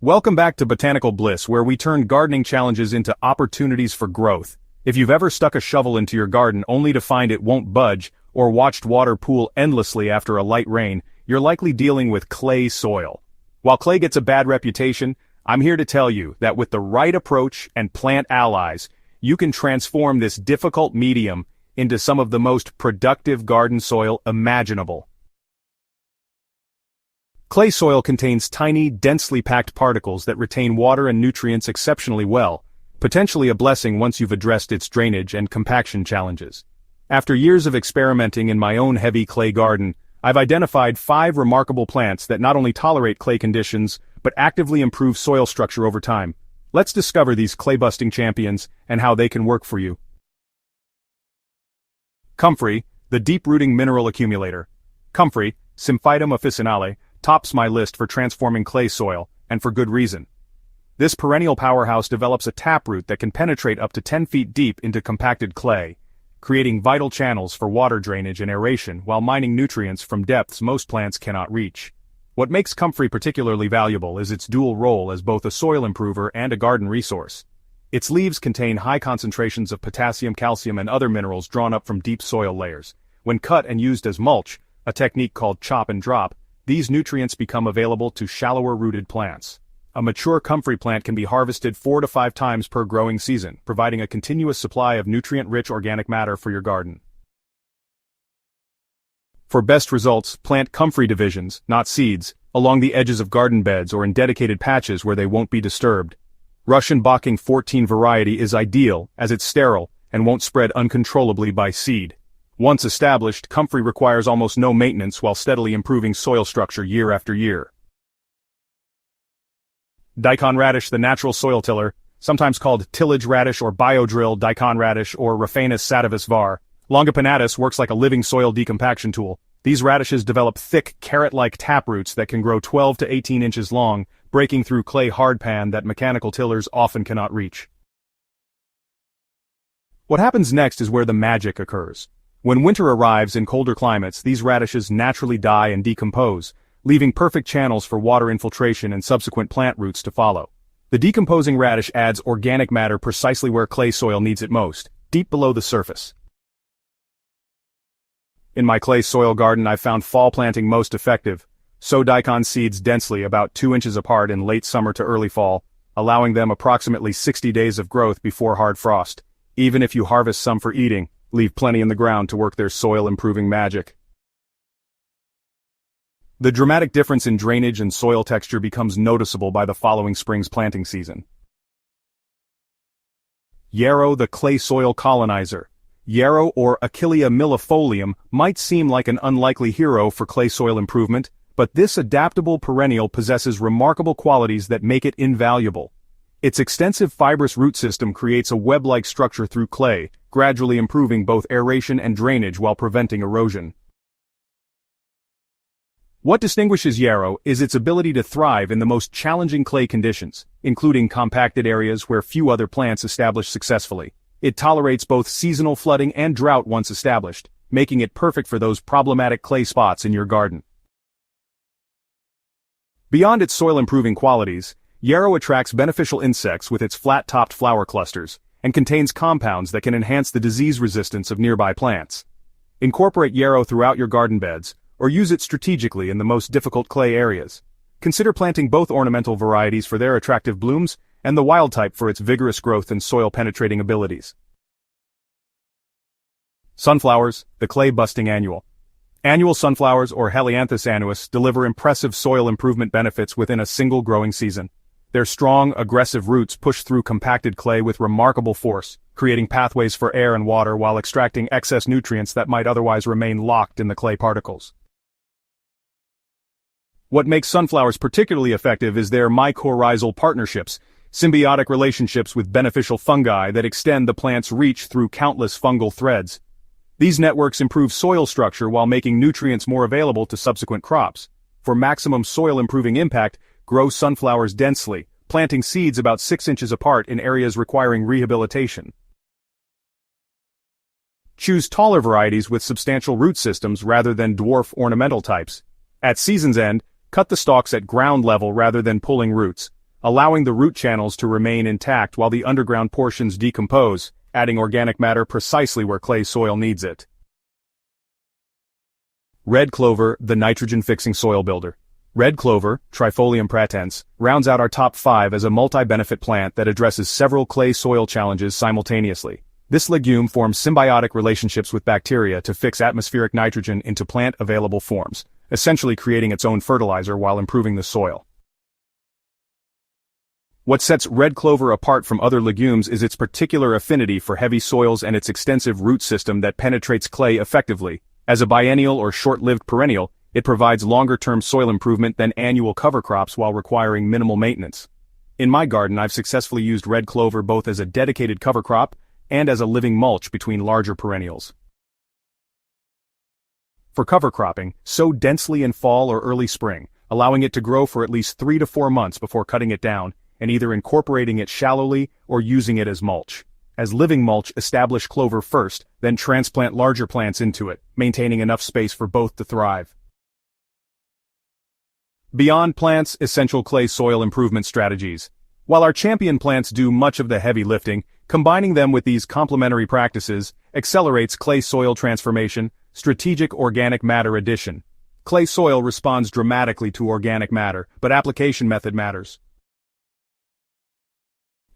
Welcome back to Botanical Bliss, where we turn gardening challenges into opportunities for growth. If you've ever stuck a shovel into your garden only to find it won't budge, or watched water pool endlessly after a light rain, you're likely dealing with clay soil. While clay gets a bad reputation, I'm here to tell you that with the right approach and plant allies, you can transform this difficult medium into some of the most productive garden soil imaginable. Clay soil contains tiny, densely packed particles that retain water and nutrients exceptionally well, potentially a blessing once you've addressed its drainage and compaction challenges. After years of experimenting in my own heavy clay garden, I've identified 5 remarkable plants that not only tolerate clay conditions, but actively improve soil structure over time. Let's discover these clay-busting champions and how they can work for you. Comfrey, the deep-rooting mineral accumulator. Comfrey, Symphytum officinale, tops my list for transforming clay soil, and for good reason. This perennial powerhouse develops a taproot that can penetrate up to 10 feet deep into compacted clay, creating vital channels for water drainage and aeration while mining nutrients from depths most plants cannot reach. What makes Comfrey particularly valuable is its dual role as both a soil improver and a garden resource. Its leaves contain high concentrations of potassium, calcium, and other minerals drawn up from deep soil layers. When cut and used as mulch, a technique called chop and drop, these nutrients become available to shallower-rooted plants. A mature comfrey plant can be harvested 4 to 5 times per growing season, providing a continuous supply of nutrient-rich organic matter for your garden. For best results, plant comfrey divisions, not seeds, along the edges of garden beds or in dedicated patches where they won't be disturbed. Russian Bocking 14 variety is ideal, as it's sterile and won't spread uncontrollably by seed. Once established, comfrey requires almost no maintenance while steadily improving soil structure year after year. Daikon radish, the natural soil tiller, sometimes called tillage radish or biodrill daikon radish or Raphanus sativus var. Longipinatus works like a living soil decompaction tool. These radishes develop thick, carrot-like taproots that can grow 12 to 18 inches long, breaking through clay hardpan that mechanical tillers often cannot reach. What happens next is where the magic occurs. When winter arrives in colder climates, these radishes naturally die and decompose, leaving perfect channels for water infiltration and subsequent plant roots to follow. The decomposing radish adds organic matter precisely where clay soil needs it most, deep below the surface. In my clay soil garden, I've found fall planting most effective. Sow daikon seeds densely about 2 inches apart in late summer to early fall, allowing them approximately 60 days of growth before hard frost. Even if you harvest some for eating, leave plenty in the ground to work their soil-improving magic. The dramatic difference in drainage and soil texture becomes noticeable by the following spring's planting season. Yarrow, the clay soil colonizer. Yarrow or Achillea millefolium might seem like an unlikely hero for clay soil improvement, but this adaptable perennial possesses remarkable qualities that make it invaluable. Its extensive fibrous root system creates a web-like structure through clay, gradually improving both aeration and drainage while preventing erosion. What distinguishes yarrow is its ability to thrive in the most challenging clay conditions, including compacted areas where few other plants establish successfully. It tolerates both seasonal flooding and drought once established, making it perfect for those problematic clay spots in your garden. Beyond its soil-improving qualities, yarrow attracts beneficial insects with its flat-topped flower clusters, and contains compounds that can enhance the disease resistance of nearby plants. Incorporate yarrow throughout your garden beds, or use it strategically in the most difficult clay areas. Consider planting both ornamental varieties for their attractive blooms, and the wild type for its vigorous growth and soil-penetrating abilities. Sunflowers, the clay-busting annual. Annual sunflowers, or Helianthus annuus, deliver impressive soil improvement benefits within a single growing season. Their strong, aggressive roots push through compacted clay with remarkable force, creating pathways for air and water while extracting excess nutrients that might otherwise remain locked in the clay particles. What makes sunflowers particularly effective is their mycorrhizal partnerships, symbiotic relationships with beneficial fungi that extend the plant's reach through countless fungal threads. These networks improve soil structure while making nutrients more available to subsequent crops. For maximum soil-improving impact, grow sunflowers densely, planting seeds about 6 inches apart in areas requiring rehabilitation. Choose taller varieties with substantial root systems rather than dwarf ornamental types. At season's end, cut the stalks at ground level rather than pulling roots. allowing the root channels to remain intact while the underground portions decompose, adding organic matter precisely where clay soil needs it. Red clover, the nitrogen-fixing soil builder. Red clover, Trifolium pratense, rounds out our top 5 as a multi-benefit plant that addresses several clay soil challenges simultaneously. This legume forms symbiotic relationships with bacteria to fix atmospheric nitrogen into plant-available forms, essentially creating its own fertilizer while improving the soil. What sets red clover apart from other legumes is its particular affinity for heavy soils and its extensive root system that penetrates clay effectively. As a biennial or short-lived perennial, it provides longer-term soil improvement than annual cover crops while requiring minimal maintenance. In my garden, I've successfully used red clover both as a dedicated cover crop and as a living mulch between larger perennials. For cover cropping, sow densely in fall or early spring, allowing it to grow for at least 3 to 4 months before cutting it down, and either incorporating it shallowly or using it as mulch. As living mulch, establish clover first, then transplant larger plants into it, maintaining enough space for both to thrive. Beyond plants, essential clay soil improvement strategies. While our champion plants do much of the heavy lifting, combining them with these complementary practices accelerates clay soil transformation, strategic organic matter addition. Clay soil responds dramatically to organic matter, but application method matters.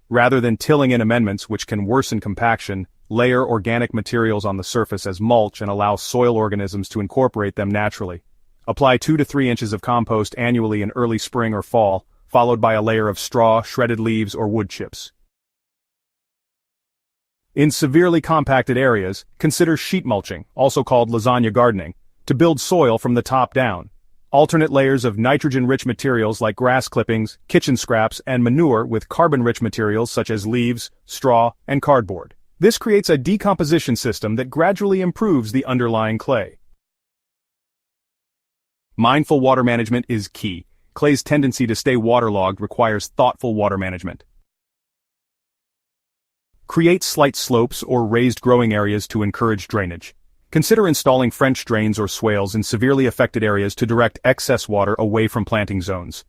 Rather than tilling in amendments which can worsen compaction, layer organic materials on the surface as mulch and allow soil organisms to incorporate them naturally. Apply 2 to 3 inches of compost annually in early spring or fall, followed by a layer of straw, shredded leaves, or wood chips. In severely compacted areas, consider sheet mulching, also called lasagna gardening, to build soil from the top down. Alternate layers of nitrogen-rich materials like grass clippings, kitchen scraps, and manure with carbon-rich materials such as leaves, straw, and cardboard. This creates a decomposition system that gradually improves the underlying clay. Mindful water management is key. Clay's tendency to stay waterlogged requires thoughtful water management. Create slight slopes or raised growing areas to encourage drainage. Consider installing French drains or swales in severely affected areas to direct excess water away from planting zones.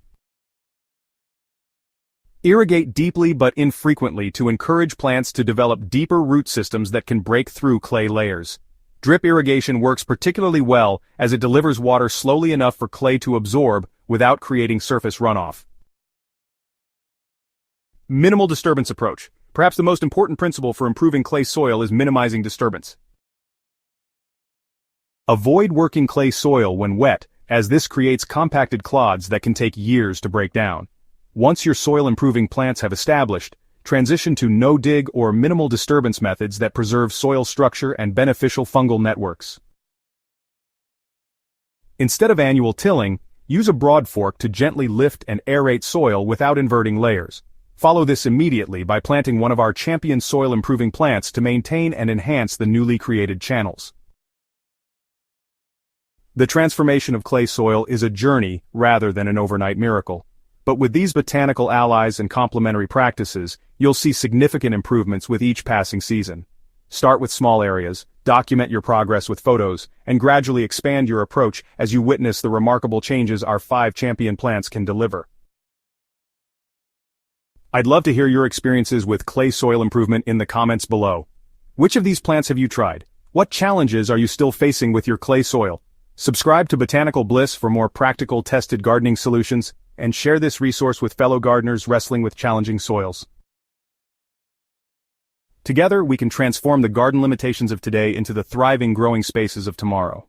Irrigate deeply but infrequently to encourage plants to develop deeper root systems that can break through clay layers. Drip irrigation works particularly well as it delivers water slowly enough for clay to absorb without creating surface runoff. Minimal disturbance approach. Perhaps the most important principle for improving clay soil is minimizing disturbance. Avoid working clay soil when wet, as this creates compacted clods that can take years to break down. Once your soil-improving plants have established, transition to no-dig or minimal disturbance methods that preserve soil structure and beneficial fungal networks. Instead of annual tilling, use a broad fork to gently lift and aerate soil without inverting layers. Follow this immediately by planting one of our champion soil-improving plants to maintain and enhance the newly created channels. The transformation of clay soil is a journey rather than an overnight miracle. But with these botanical allies and complementary practices, you'll see significant improvements with each passing season. Start with small areas, document your progress with photos, and gradually expand your approach as you witness the remarkable changes our 5 champion plants can deliver. I'd love to hear your experiences with clay soil improvement in the comments below. Which of these plants have you tried? What challenges are you still facing with your clay soil? Subscribe to Botanical Bliss for more practical, tested gardening solutions, and share this resource with fellow gardeners wrestling with challenging soils. Together, we can transform the garden limitations of today into the thriving growing spaces of tomorrow.